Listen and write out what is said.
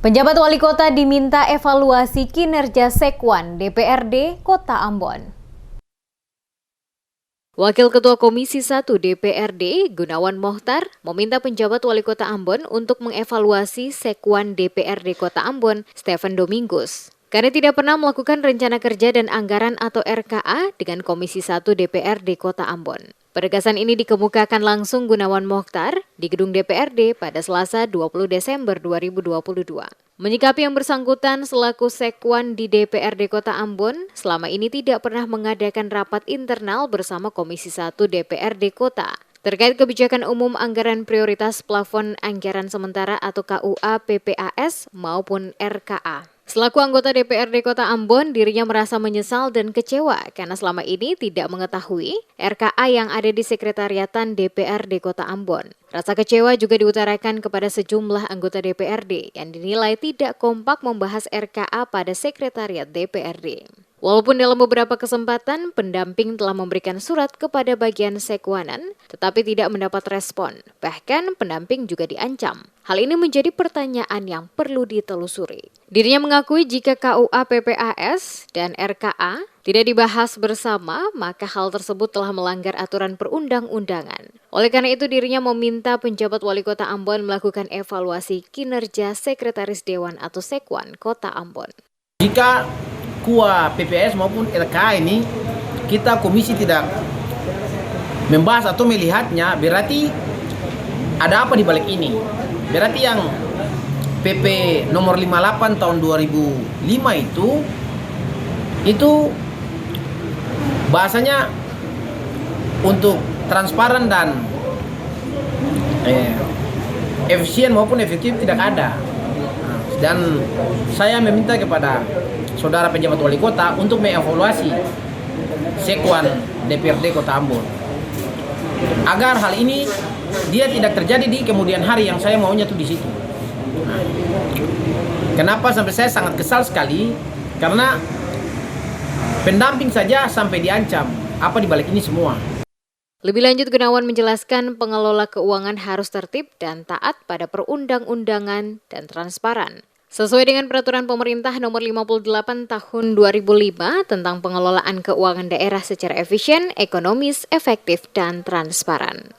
Penjabat wali kota diminta evaluasi kinerja Sekwan DPRD Kota Ambon. Wakil Ketua Komisi 1 DPRD Gunawan Mohtar meminta penjabat wali kota Ambon untuk mengevaluasi Sekwan DPRD Kota Ambon, Stephen Domingus, karena tidak pernah melakukan rencana kerja dan anggaran atau RKA dengan Komisi 1 DPRD Kota Ambon. Penegasan ini dikemukakan langsung Gunawan Mohtar di gedung DPRD pada Selasa 20 Desember 2022. Menyikapi yang bersangkutan selaku Sekwan di DPRD Kota Ambon, selama ini tidak pernah mengadakan rapat internal bersama Komisi 1 DPRD Kota terkait kebijakan umum anggaran prioritas plafon anggaran sementara atau KUA PPAS maupun RKA. Selaku anggota DPRD Kota Ambon, dirinya merasa menyesal dan kecewa karena selama ini tidak mengetahui RKA yang ada di sekretariatan DPRD Kota Ambon. Rasa kecewa juga diutarakan kepada sejumlah anggota DPRD yang dinilai tidak kompak membahas RKA pada sekretariat DPRD. Walaupun dalam beberapa kesempatan pendamping telah memberikan surat kepada bagian Sekwanan, tetapi tidak mendapat respon. Bahkan pendamping juga diancam. Hal ini menjadi pertanyaan yang perlu ditelusuri. Dirinya mengakui jika KUA PPAS dan RKA tidak dibahas bersama, maka hal tersebut telah melanggar aturan perundang-undangan. Oleh karena itu dirinya meminta penjabat wali kota Ambon melakukan evaluasi kinerja Sekretaris Dewan atau Sekwan Kota Ambon. Jika KUA PPAS maupun RKA ini kita komisi tidak membahas atau melihatnya, berarti ada apa di balik ini? Berarti yang PP nomor 58 tahun 2005 itu bahasanya untuk transparan dan efisien maupun efektif tidak ada. Dan saya meminta kepada saudara penjabat wali kota untuk mengevaluasi Sekwan DPRD Kota Ambon agar hal ini dia tidak terjadi di kemudian hari yang saya maunya tuh di situ. Kenapa sampai saya sangat kesal sekali? Karena pendamping saja sampai diancam. Apa di balik ini semua? Lebih lanjut, Gunawan menjelaskan pengelola keuangan harus tertib dan taat pada perundang-undangan dan transparan. Sesuai dengan peraturan pemerintah nomor 58 tahun 2005 tentang pengelolaan keuangan daerah secara efisien, ekonomis, efektif, dan transparan.